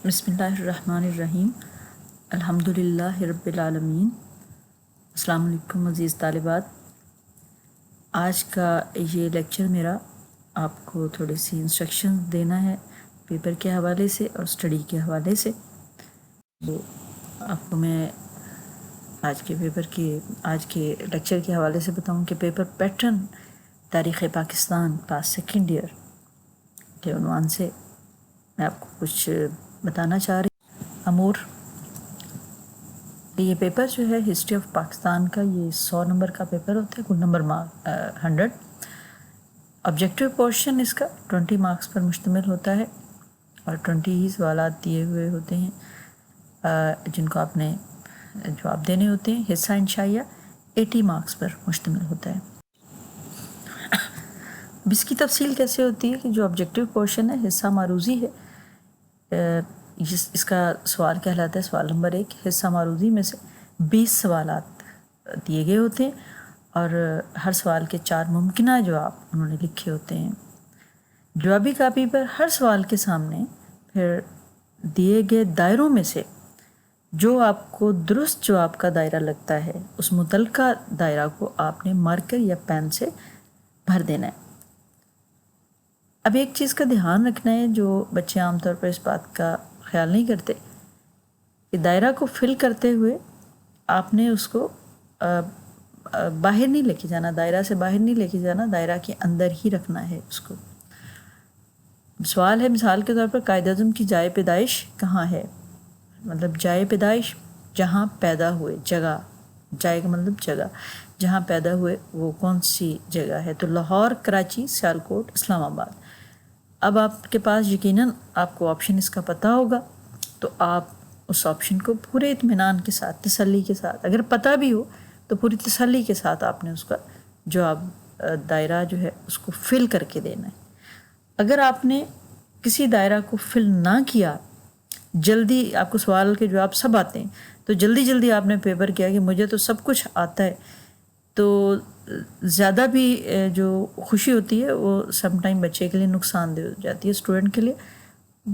بسم اللہ الرحمن الرحیم الحمدللہ رب العالمین۔ السلام علیکم عزیز طالبات۔ آج کا یہ لیکچر میرا آپ کو تھوڑی سی انسٹرکشن دینا ہے پیپر کے حوالے سے اور اسٹڈی کے حوالے سے۔ تو آپ کو میں آج کے لیکچر کے حوالے سے بتاؤں کہ پیپر پیٹرن تاریخ پاکستان پاس سیکنڈ ایئر کے عنوان سے میں آپ کو کچھ بتانا چاہ رہی ہوں امور۔ یہ پیپر جو ہے ہسٹری آف پاکستان کا، یہ 100 نمبر کا پیپر ہوتا ہے، کل نمبر 100۔ آبجیکٹیو پورشن اس کا 20 مارکس پر مشتمل ہوتا ہے اور 20 ہی سوالات دیے ہوئے ہوتے ہیں جن کو آپ نے جواب دینے ہوتے ہیں۔ حصہ انشائیہ 80 مارکس پر مشتمل ہوتا ہے۔ اب اس کی تفصیل کیسے ہوتی ہے کہ جو آبجیکٹیو پورشن ہے، حصہ معروضی ہے، اس کا سوال کہلاتا ہے سوال نمبر 1۔ حصہ معروضی میں سے 20 سوالات دیے گئے ہوتے ہیں اور ہر سوال کے 4 ممکنہ جواب انہوں نے لکھے ہوتے ہیں۔ جوابی کاپی پر ہر سوال کے سامنے پھر دیے گئے دائروں میں سے جو آپ کو درست جواب کا دائرہ لگتا ہے، اس متعلقہ دائرہ کو آپ نے مارکر یا پین سے بھر دینا ہے۔ اب ایک چیز کا دھیان رکھنا ہے جو بچے عام طور پر اس بات کا خیال نہیں کرتے کہ دائرہ کو فل کرتے ہوئے آپ نے اس کو باہر نہیں لے کے جانا، دائرہ سے باہر نہیں لے کے جانا، دائرہ کے اندر ہی رکھنا ہے اس کو۔ سوال ہے مثال کے طور پر قائد اعظم کی جائے پیدائش کہاں ہے؟ مطلب جائے پیدائش جہاں پیدا ہوئے، جگہ، جائے کا مطلب جگہ، جہاں پیدا ہوئے وہ کون سی جگہ ہے؟ تو لاہور، کراچی، سیالکوٹ، اسلام آباد۔ اب آپ کے پاس یقیناً آپ کو آپشن اس کا پتہ ہوگا تو آپ اس آپشن کو پورے اطمینان کے ساتھ، تسلی کے ساتھ، اگر پتہ بھی ہو تو پوری تسلی کے ساتھ آپ نے اس کا جواب دائرہ جو ہے اس کو فل کر کے دینا ہے۔ اگر آپ نے کسی دائرہ کو فل نہ کیا، جلدی آپ کو سوال کے جواب سب آتے ہیں تو جلدی آپ نے پیپر کیا کہ مجھے تو سب کچھ آتا ہے، تو زیادہ بھی جو خوشی ہوتی ہے وہ سم ٹائم بچے کے لیے نقصان دہ ہو جاتی ہے۔ اسٹوڈنٹ کے لیے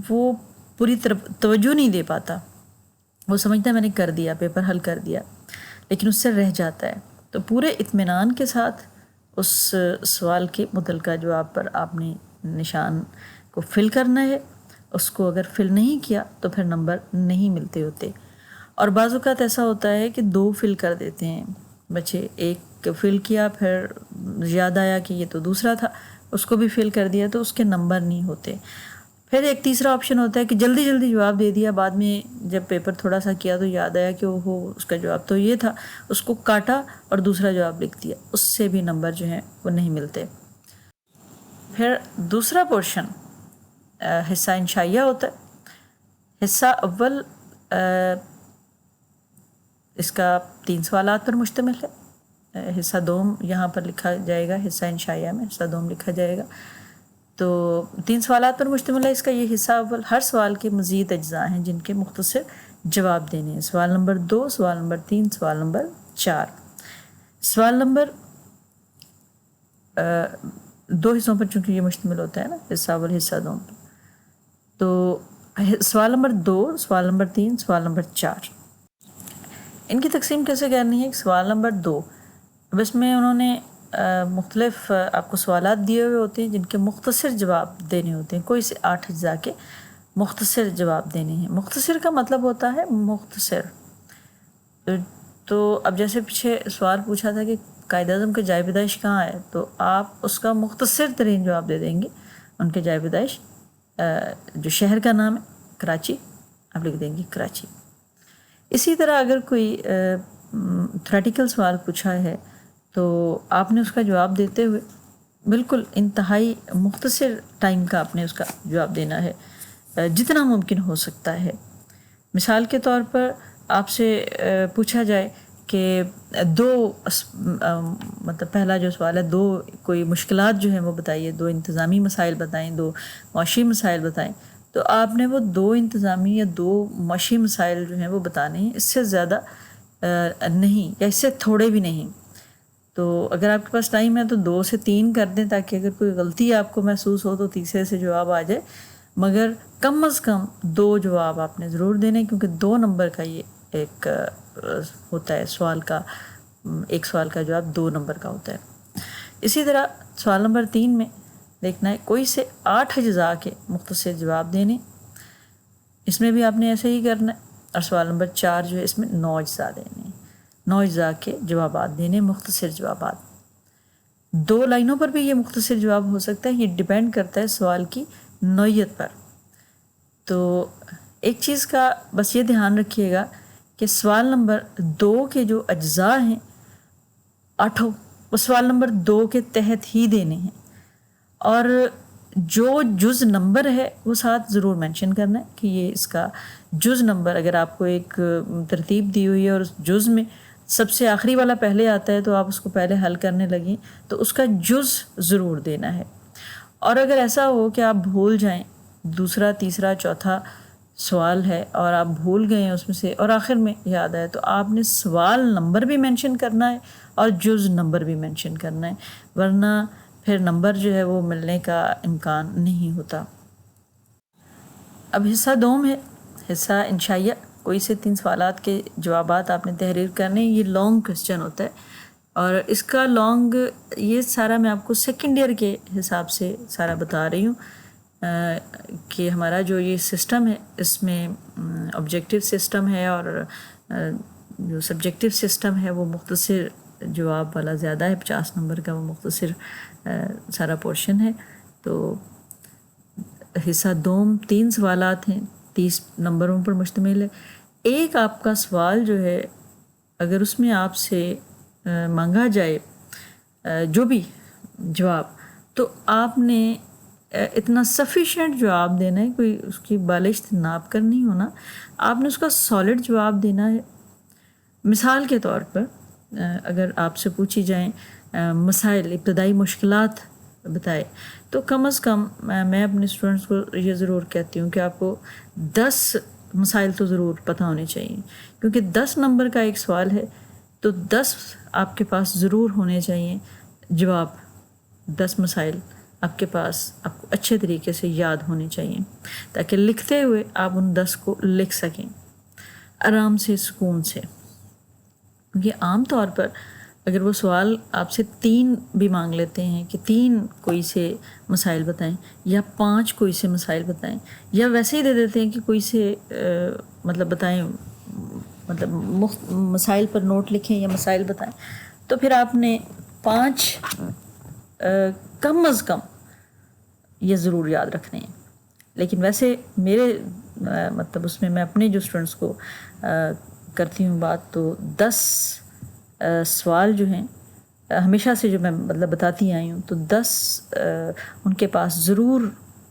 وہ پوری توجہ نہیں دے پاتا، وہ سمجھتا ہے میں نے کر دیا، پیپر حل کر دیا، لیکن اس سے رہ جاتا ہے۔ تو پورے اطمینان کے ساتھ اس سوال کے متعلقہ جواب پر آپ نے نشان کو فل کرنا ہے۔ اس کو اگر فل نہیں کیا تو پھر نمبر نہیں ملتے ہوتے، اور بعض اوقات ایسا ہوتا ہے کہ 2 فل کر دیتے ہیں بچے، ایک فل کیا پھر یاد آیا کہ یہ تو دوسرا تھا، اس کو بھی فل کر دیا تو اس کے نمبر نہیں ہوتے۔ پھر ایک تیسرا آپشن ہوتا ہے کہ جلدی جواب دے دیا، بعد میں جب پیپر تھوڑا سا کیا تو یاد آیا کہ اس کا جواب تو یہ تھا، اس کو کاٹا اور دوسرا جواب لکھ دیا، اس سے بھی نمبر جو ہیں وہ نہیں ملتے۔ پھر دوسرا پورشن حصہ انشائیہ ہوتا ہے۔ حصہ اول اس کا 3 سوالات پر مشتمل ہے۔ حصہ دوم یہاں پر لکھا جائے گا، حصہ انشائیہ میں حصہ دوم لکھا جائے گا۔ تو 3 سوالات پر مشتمل ہے اس کا یہ حصہ اول۔ ہر سوال کے مزید اجزاء ہیں جن کے مختصر جواب دینے ہیں۔ سوال نمبر 2، سوال نمبر 3، سوال نمبر 4۔ سوال نمبر 2 حصوں پر چونکہ یہ مشتمل ہوتا ہے نا، حصہ اول حصہ دوم پر، تو سوال نمبر 2، سوال نمبر 3، سوال نمبر 4، ان کی تقسیم کیسے کرنی ہے؟ سوال نمبر 2، اب اس میں انہوں نے مختلف آپ کو سوالات دیے ہوئے ہوتے ہیں جن کے مختصر جواب دینے ہوتے ہیں، کوئی سے 8 اجزاء کے مختصر جواب دینے ہیں۔ مختصر کا مطلب ہوتا ہے مختصر۔ تو اب جیسے پیچھے سوال پوچھا تھا کہ قائد اعظم کے جائے پیدائش کہاں ہے، تو آپ اس کا مختصر ترین جواب دے دیں گے۔ ان کے جائے پیدائش جو شہر کا نام ہے کراچی، آپ لکھ دیں گے کراچی۔ اسی طرح اگر کوئی تھیوریٹیکل سوال پوچھا ہے تو آپ نے اس کا جواب دیتے ہوئے بالکل انتہائی مختصر ٹائم کا آپ نے اس کا جواب دینا ہے جتنا ممکن ہو سکتا ہے۔ مثال کے طور پر آپ سے پوچھا جائے کہ 2 مطلب پہلا جو سوال ہے 2 کوئی مشکلات جو ہیں وہ بتائیے، 2 انتظامی مسائل بتائیں، 2 معاشی مسائل بتائیں، تو آپ نے وہ 2 انتظامی یا 2 معاشی مسائل جو ہیں وہ بتانے ہیں، اس سے زیادہ نہیں، یا اس سے تھوڑے بھی نہیں۔ تو اگر آپ کے پاس ٹائم ہے تو 2 سے 3 کر دیں تاکہ اگر کوئی غلطی آپ کو محسوس ہو تو تیسرے سے جواب آ جائے، مگر کم از کم 2 جواب آپ نے ضرور دینے، کیونکہ 2 نمبر کا یہ ایک ہوتا ہے سوال کا، ایک سوال کا جواب 2 نمبر کا ہوتا ہے۔ اسی طرح سوال نمبر 3 میں دیکھنا ہے کوئی سے 8 اجزاء کے مختصر جواب دینے، اس میں بھی آپ نے ایسے ہی کرنا ہے۔ اور سوال نمبر 4 جو ہے اس میں 9 اجزاء دینے، 9 اجزاء کے جوابات دینے، مختصر جوابات۔ 2 لائنوں پر بھی یہ مختصر جواب ہو سکتا ہے، یہ ڈیپینڈ کرتا ہے سوال کی نوعیت پر۔ تو ایک چیز کا بس یہ دھیان رکھیے گا کہ سوال نمبر 2 کے جو اجزاء ہیں 8، وہ سوال نمبر 2 کے تحت ہی دینے ہیں، اور جو جز نمبر ہے وہ ساتھ ضرور مینشن کرنا ہے کہ یہ اس کا جز نمبر، اگر آپ کو ایک ترتیب دی ہوئی ہے اور اس جز میں سب سے آخری والا پہلے آتا ہے تو آپ اس کو پہلے حل کرنے لگیں تو اس کا جز ضرور دینا ہے۔ اور اگر ایسا ہو کہ آپ بھول جائیں، دوسرا تیسرا چوتھا سوال ہے اور آپ بھول گئے ہیں اس میں سے اور آخر میں یاد آئے، تو آپ نے سوال نمبر بھی مینشن کرنا ہے اور جز نمبر بھی مینشن کرنا ہے، ورنہ پھر نمبر جو ہے وہ ملنے کا امکان نہیں ہوتا۔ اب حصہ دوم ہے، حصہ انشائیہ۔ کوئی سے 3 سوالات کے جوابات آپ نے تحریر کرنے، یہ لانگ کوسچن ہوتا ہے، اور اس کا لانگ یہ سارا میں آپ کو سیکنڈ ایئر کے حساب سے سارا بتا رہی ہوں کہ ہمارا جو یہ سسٹم ہے اس میں آبجیکٹیو سسٹم ہے اور جو سبجیکٹیو سسٹم ہے وہ مختصر جواب والا زیادہ ہے، 50 نمبر کا وہ مختصر سارا پورشن ہے۔ تو حصہ دوم 3 سوالات ہیں، 30 نمبروں پر مشتمل ہے۔ ایک آپ کا سوال جو ہے اگر اس میں آپ سے مانگا جائے جو بھی جواب، تو آپ نے اتنا سفیشینٹ جواب دینا ہے، کوئی اس کی بالشت ناپ کر نہیں ہونا، آپ نے اس کا سالڈ جواب دینا ہے۔ مثال کے طور پر اگر آپ سے پوچھی جائیں مسائل، ابتدائی مشکلات بتائے، تو کم از کم میں اپنے اسٹوڈنٹس کو یہ ضرور کہتی ہوں کہ آپ کو 10 مسائل تو ضرور پتہ ہونے چاہیے، کیونکہ 10 نمبر کا ایک سوال ہے تو 10 آپ کے پاس ضرور ہونے چاہیے جواب، 10 مسائل آپ کے پاس آپ کو اچھے طریقے سے یاد ہونے چاہیے تاکہ لکھتے ہوئے آپ ان 10 کو لکھ سکیں آرام سے، سکون سے۔ کیونکہ عام طور پر اگر وہ سوال آپ سے 3 بھی مانگ لیتے ہیں کہ 3 کوئی سے مسائل بتائیں یا 5 کوئی سے مسائل بتائیں، یا ویسے ہی دے دیتے ہیں کہ کوئی سے مطلب بتائیں، مطلب مسائل پر نوٹ لکھیں یا مسائل بتائیں، تو پھر آپ نے 5 کم از کم یہ ضرور یاد رکھنے ہیں۔ لیکن ویسے میرے مطلب اس میں اپنے جو اسٹوڈنٹس کو کرتی ہوں بات، تو 10 سوال جو ہیں ہمیشہ سے جو میں مطلب بتاتی آئی ہوں، تو 10 ان کے پاس ضرور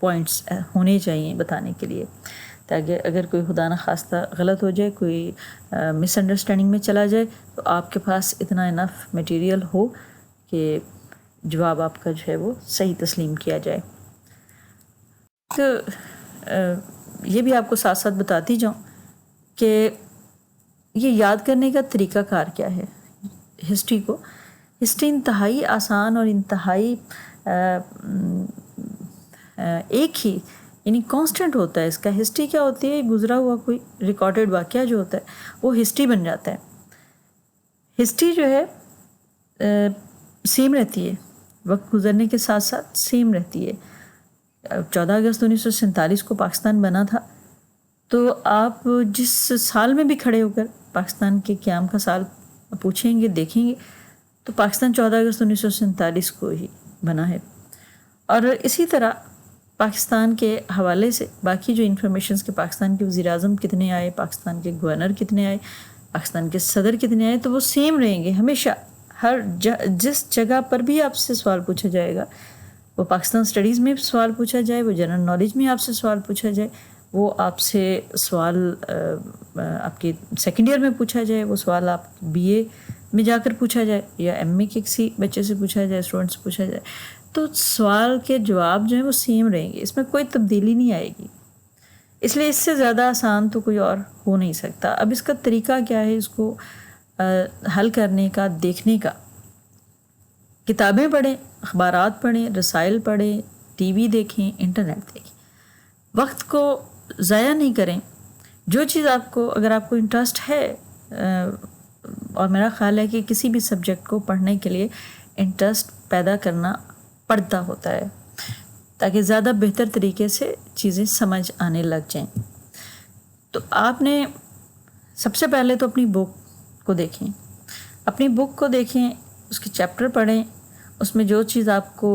پوائنٹس ہونے چاہیے بتانے کے لیے، تاکہ اگر کوئی خدا نخواستہ غلط ہو جائے، کوئی مس انڈرسٹینڈنگ میں چلا جائے، تو آپ کے پاس اتنا انف میٹیریل ہو کہ جواب آپ کا جو ہے وہ صحیح تسلیم کیا جائے۔ تو یہ بھی آپ کو ساتھ ساتھ بتاتی جاؤں کہ یہ یاد کرنے کا طریقہ کار کیا ہے۔ ہسٹری کو، ہسٹری انتہائی آسان اور انتہائی ایک ہی یعنی کانسٹنٹ ہوتا ہے اس کا۔ ہسٹری کیا ہوتی ہے؟ گزرا ہوا کوئی ریکارڈڈ واقعہ جو ہوتا ہے وہ ہسٹری بن جاتا ہے۔ ہسٹری جو ہے سیم رہتی ہے، وقت گزرنے کے ساتھ ساتھ سیم رہتی ہے۔ 14 اگست 1947 کو پاکستان بنا تھا، تو آپ جس سال میں بھی کھڑے ہو کر پاکستان کے قیام کا سال پوچھیں گے، دیکھیں گے، تو پاکستان 14 اگست 1947 کو ہی بنا ہے۔ اور اسی طرح پاکستان کے حوالے سے باقی جو انفارمیشنز کہ پاکستان کے وزیر اعظم کتنے آئے، پاکستان کے گورنر کتنے آئے، پاکستان کے صدر کتنے آئے، تو وہ سیم رہیں گے ہمیشہ۔ ہر جس جگہ پر بھی آپ سے سوال پوچھا جائے گا، وہ پاکستان اسٹڈیز میں سوال پوچھا جائے، وہ جنرل نالج میں آپ سے سوال پوچھا جائے، وہ آپ سے سوال آپ کے سیکنڈ ایئر میں پوچھا جائے، وہ سوال آپ بی اے میں جا کر پوچھا جائے یا ایم اے کے کسی بچے سے پوچھا جائے، اسٹوڈنٹ سے پوچھا جائے، تو سوال کے جواب جو ہیں وہ سیم رہیں گے، اس میں کوئی تبدیلی نہیں آئے گی۔ اس لیے اس سے زیادہ آسان تو کوئی اور ہو نہیں سکتا۔ اب اس کا طریقہ کیا ہے اس کو حل کرنے کا، دیکھنے کا؟ کتابیں پڑھیں، اخبارات پڑھیں، رسائل پڑھیں، ٹی وی دیکھیں، انٹرنیٹ دیکھیں، وقت کو ضائع نہیں کریں. جو چیز آپ کو اگر آپ کو انٹرسٹ ہے، اور میرا خیال ہے کہ کسی بھی سبجیکٹ کو پڑھنے کے لیے انٹرسٹ پیدا کرنا پڑتا ہوتا ہے تاکہ زیادہ بہتر طریقے سے چیزیں سمجھ آنے لگ جائیں. تو آپ نے سب سے پہلے تو اپنی بک کو دیکھیں، اپنی بک کو دیکھیں، اس کے چیپٹر پڑھیں، اس میں جو چیز آپ کو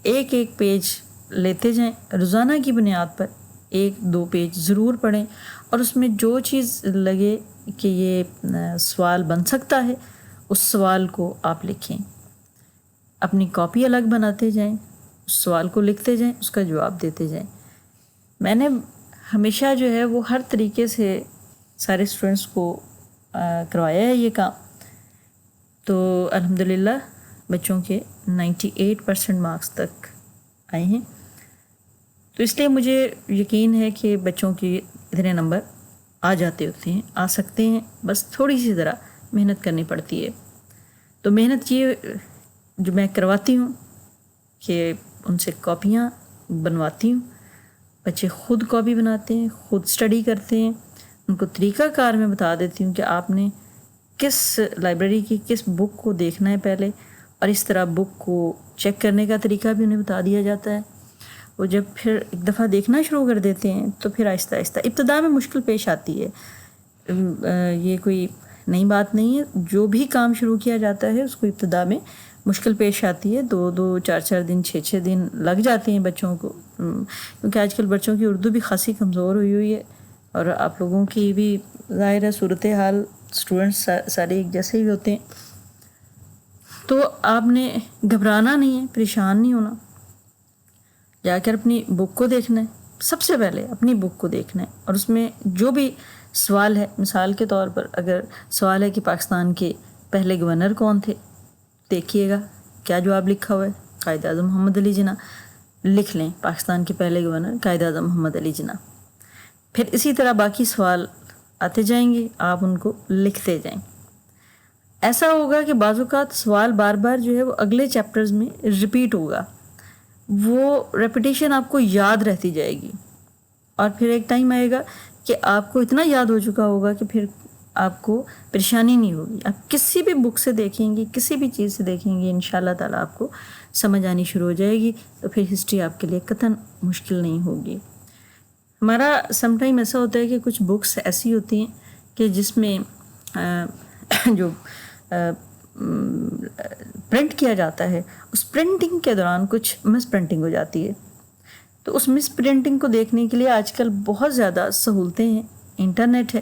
ایک ایک پیج لیتے جائیں، روزانہ کی بنیاد پر 1-2 پیج ضرور پڑھیں، اور اس میں جو چیز لگے کہ یہ سوال بن سکتا ہے اس سوال کو آپ لکھیں. اپنی کاپی الگ بناتے جائیں، اس سوال کو لکھتے جائیں، اس کا جواب دیتے جائیں. میں نے ہمیشہ جو ہے وہ ہر طریقے سے سارے اسٹوڈنٹس کو کروایا ہے یہ کام. تو الحمدللہ بچوں کے 98% مارکس تک آئے ہیں. تو اس لیے مجھے یقین ہے کہ بچوں کی اتنے نمبر آ جاتے ہوتے ہیں، آ سکتے ہیں، بس تھوڑی سی ذرا محنت کرنی پڑتی ہے. تو محنت یہ جو میں کرواتی ہوں کہ ان سے کاپیاں بنواتی ہوں. بچے خود کاپی بناتے ہیں، خود اسٹڈی کرتے ہیں. ان کو طریقہ کار میں بتا دیتی ہوں کہ آپ نے کس لائبریری کی کس بک کو دیکھنا ہے پہلے، اور اس طرح بک کو چیک کرنے کا طریقہ بھی انہیں بتا دیا جاتا ہے. وہ جب پھر ایک دفعہ دیکھنا شروع کر دیتے ہیں تو پھر آہستہ آہستہ ابتدا میں مشکل پیش آتی ہے. یہ کوئی نئی بات نہیں ہے، جو بھی کام شروع کیا جاتا ہے اس کو ابتدا میں مشکل پیش آتی ہے. 2-2 4-4 دن 6-6 دن لگ جاتے ہیں بچوں کو، کیونکہ آج کل بچوں کی اردو بھی خاصی کمزور ہوئی ہے، اور آپ لوگوں کی بھی ظاہر ہے صورتحال اسٹوڈنٹس سارے ایک جیسے ہی ہوتے ہیں. تو آپ نے گھبرانا نہیں ہے، پریشان نہیں ہونا. جا کر اپنی بک کو دیکھنا ہے، سب سے پہلے اپنی بک کو دیکھنا ہے، اور اس میں جو بھی سوال ہے، مثال کے طور پر اگر سوال ہے کہ پاکستان کے پہلے گورنر کون تھے، دیکھیے گا کیا جواب لکھا ہوا ہے. قائد اعظم محمد علی جناح لکھ لیں، پاکستان کے پہلے گورنر قائد اعظم محمد علی جناح. پھر اسی طرح باقی سوال آتے جائیں گے، آپ ان کو لکھتے جائیں. ایسا ہوگا کہ بعض اوقات سوال بار بار جو ہے وہ اگلے چیپٹرز میں ریپیٹ ہوگا، وہ ریپیٹیشن آپ کو یاد رہتی جائے گی، اور پھر ایک ٹائم آئے گا کہ آپ کو اتنا یاد ہو چکا ہوگا کہ پھر آپ کو پریشانی نہیں ہوگی. آپ کسی بھی بک سے دیکھیں گی، کسی بھی چیز سے دیکھیں گی، انشاءاللہ تعالیٰ آپ کو سمجھ آنی شروع ہو جائے گی. تو پھر ہسٹری آپ کے لیے قطعاً مشکل نہیں ہوگی. ہمارا سم ٹائم ایسا ہوتا ہے کہ کچھ بکس ایسی ہوتی ہیں کہ جس میں جو پرنٹ کیا جاتا ہے اس پرنٹنگ کے دوران کچھ مس پرنٹنگ ہو جاتی ہے. تو اس مس پرنٹنگ کو دیکھنے کے لیے آج کل بہت زیادہ سہولتیں ہیں، انٹرنیٹ ہے،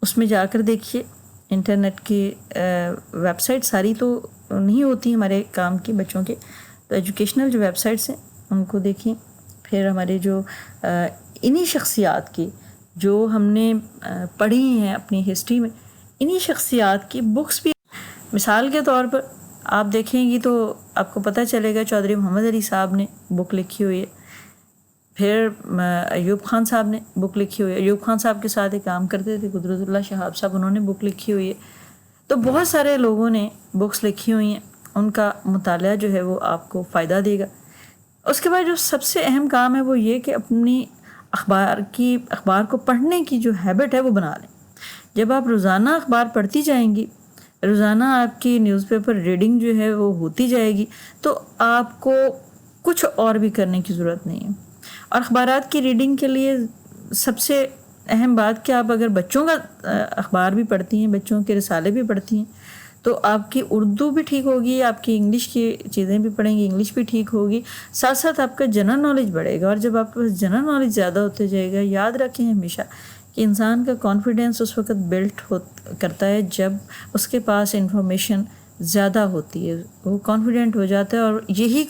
اس میں جا کر دیکھیے. انٹرنیٹ کی ویب سائٹ ساری تو نہیں ہوتی ہمارے کام کی بچوں کے، تو ایجوکیشنل جو ویب سائٹس ہیں ان کو دیکھیں. پھر ہمارے جو انہی شخصیات کی جو ہم نے پڑھی ہیں اپنی ہسٹری میں، انہی شخصیات کی بکس بھی، مثال کے طور پر آپ دیکھیں گی تو آپ کو پتہ چلے گا چودھری محمد علی صاحب نے بک لکھی ہوئی ہے. پھر ایوب خان صاحب نے بک لکھی ہوئی ہے. ایوب خان صاحب کے ساتھ ایک کام کرتے تھے قدرت اللہ شہاب صاحب، انہوں نے بک لکھی ہوئی ہے. تو بہت سارے لوگوں نے بکس لکھی ہوئی ہیں، ان کا مطالعہ جو ہے وہ آپ کو فائدہ دے گا. اس کے بعد جو سب سے اہم کام ہے وہ یہ کہ اپنی اخبار کو پڑھنے کی جو ہیبٹ ہے وہ بنا لیں. جب آپ روزانہ اخبار پڑھتی جائیں گی، روزانہ آپ کی نیوز پیپر ریڈنگ جو ہے وہ ہوتی جائے گی، تو آپ کو کچھ اور بھی کرنے کی ضرورت نہیں ہے. اور اخبارات کی ریڈنگ کے لیے سب سے اہم بات کہ آپ اگر بچوں کا اخبار بھی پڑھتی ہیں، بچوں کے رسالے بھی پڑھتی ہیں، تو آپ کی اردو بھی ٹھیک ہوگی، آپ کی انگلش کی چیزیں بھی پڑھیں گی، انگلش بھی ٹھیک ہوگی، ساتھ ساتھ آپ کا جنرل نالج بڑھے گا. اور جب آپ کے پاس جنرل نالج زیادہ ہوتے جائے گا، یاد رکھیں ہمیشہ کہ انسان کا کانفیڈینس اس وقت بلڈ کرتا ہے جب اس کے پاس انفارمیشن زیادہ ہوتی ہے، وہ کانفیڈنٹ ہو جاتا ہے، اور یہی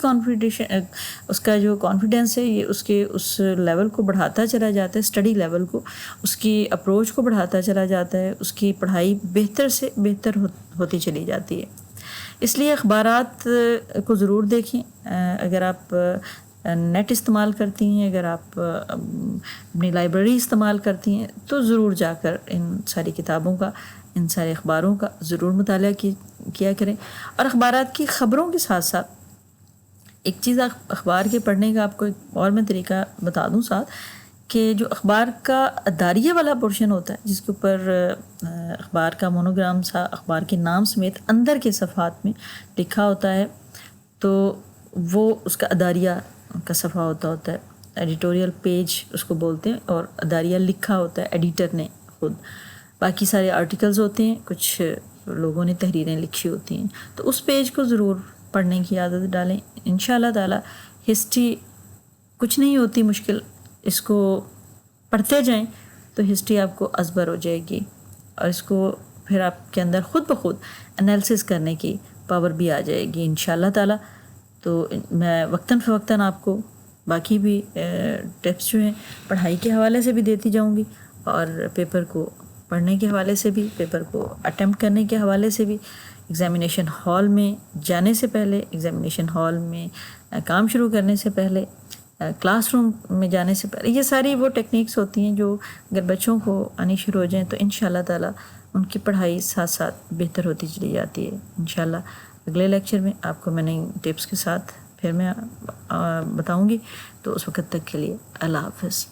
اس کا جو کانفیڈینس ہے یہ اس کے اس لیول کو بڑھاتا چلا جاتا ہے، اسٹڈی لیول کو، اس کی اپروچ کو بڑھاتا چلا جاتا ہے، اس کی پڑھائی بہتر سے بہتر ہوتی چلی جاتی ہے. اس لیے اخبارات کو ضرور دیکھیں. اگر آپ نیٹ استعمال کرتی ہیں، اگر آپ اپنی لائبریری استعمال کرتی ہیں، تو ضرور جا کر ان ساری کتابوں کا، ان سارے اخباروں کا ضرور مطالعہ کیا کریں. اور اخبارات کی خبروں کے ساتھ ساتھ ایک چیز اخبار کے پڑھنے کا آپ کو ایک اور میں طریقہ بتا دوں ساتھ، کہ جو اخبار کا اداریہ والا پورشن ہوتا ہے جس کے اوپر اخبار کا مونوگرام سا اخبار کے نام سمیت اندر کے صفحات میں لکھا ہوتا ہے، تو وہ اس کا اداریہ کا صفحہ ہوتا ہے، ایڈیٹوریل پیج اس کو بولتے ہیں، اور اداریہ لکھا ہوتا ہے ایڈیٹر نے خود، باقی سارے آرٹیکلز ہوتے ہیں، کچھ لوگوں نے تحریریں لکھی ہوتی ہیں، تو اس پیج کو ضرور پڑھنے کی عادت ڈالیں انشاءاللہ تعالی۔ ہسٹری کچھ نہیں ہوتی مشکل، اس کو پڑھتے جائیں تو ہسٹری آپ کو ازبر ہو جائے گی، اور اس کو پھر آپ کے اندر خود بخود انالیسس کرنے کی پاور بھی آ جائے گی انشاءاللہ تعالی۔ تو میں وقتاً فوقتاً آپ کو باقی بھی ٹپس جو ہیں پڑھائی کے حوالے سے بھی دیتی جاؤں گی، اور پیپر کو پڑھنے کے حوالے سے بھی، پیپر کو اٹیمپٹ کرنے کے حوالے سے بھی، ایگزامینیشن ہال میں جانے سے پہلے، ایگزامینیشن ہال میں کام شروع کرنے سے پہلے، کلاس روم میں جانے سے پہلے، یہ ساری وہ ٹیکنیکس ہوتی ہیں جو اگر بچوں کو آنی شروع ہو جائیں تو انشاءاللہ تعالی ان کی پڑھائی ساتھ ساتھ بہتر ہوتی چلی جاتی ہے انشاءاللہ۔ اگلے لیکچر میں آپ کو میں نئی ٹپس کے ساتھ پھر میں بتاؤں گی، تو اس وقت تک کے لیے اللہ حافظ۔